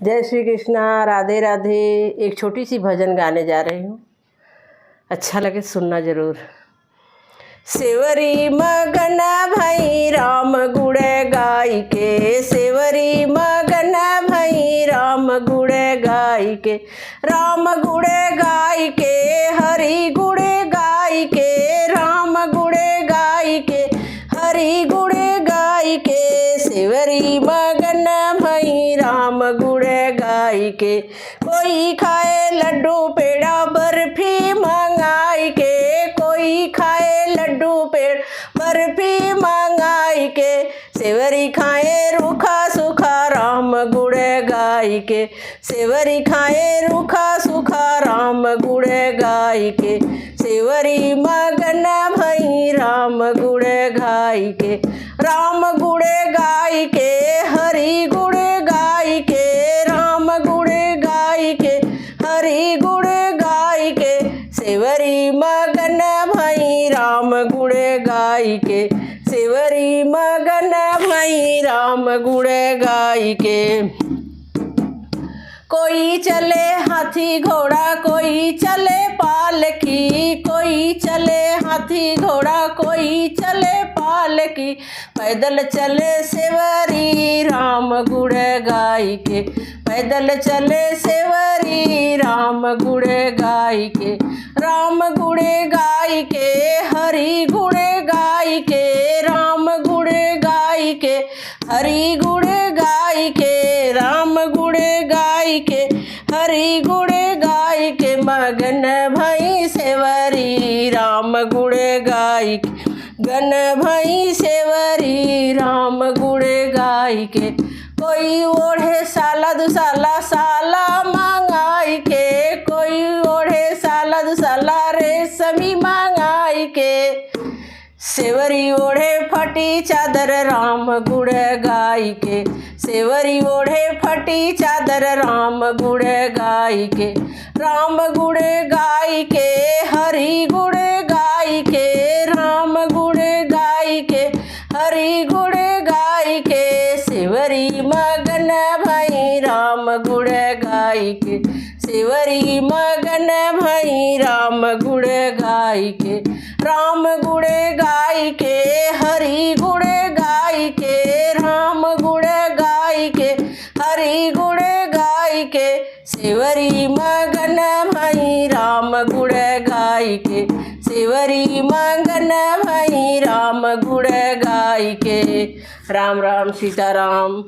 जय श्री कृष्णा, राधे राधे। एक छोटी सी भजन गाने जा रही हूँ, अच्छा लगे सुनना जरूर। सेवरी मगन भई राम गुण गाई के, सेवरी मगन भई राम गुण गाई के, राम गुण गाई के, हरि गुण गाई के, राम गुण गाई के, हरि गुण गाई के, सेवरी मगन भई राम गुण गाई के। कोई खाए लड्डू पेड़ा बर्फी मंगाई के, कोई खाए लड्डू पेड़ बर्फी मंगाई के, सेवरी खाए रूखा सूखा राम गुण गाई के, सेवरी खाए रूखा सूखा राम गुण गाई के, सेवरी मगन भई राम गुण गाई के, राम गुण गाई के, हरि गुण गाई के, राम गुण गाई के, हरि गुण गाई के, सेवरी मगन भई राम गुण गाई के, सेवरी मगन भई राम गुण गाई के। कोई चले हाथी घोड़ा, कोई चले पालकी, कोई चले हाथी घोड़ा, कोई चले पालकी, पैदल चले सेवरी राम गुण गाई के, पैदल चले सेवरी राम गुण गाई के, राम गुण गाई के, हरि गुण गाई के, राम गुण गाई के, हरि गुण गाई के, राम गुण गाई के, हरि गुण गाई के, मगन भई सेवरी राम गुण गाई के, गन भई सेवरी राम गुण गाई के। कोई ओढ़े साला दुसाला साला मंगाई के, कोई ओढ़े साला दुसाला रेशमी मंगाई के, सेवरी ओढ़े फटी चादर राम गुण गाई के, सेवरी ओढ़े फटी चादर राम गुण गाई के, राम गुण गाई के, हरि गुण गाई के, राम गुण गाई के, हरि गुण गाई के, सेवरी मगन भई राम गुण गाई के, सेवरी मगन भई राम गुण गाई के, राम गुण गाई के, हरि गुण गाई के, राम गुण गाई के, हरि गुण गाई के, सेवरी मगन भई राम गुण गाई के, सेवरी मगन भई राम गुण गाई के। राम राम सीताराम।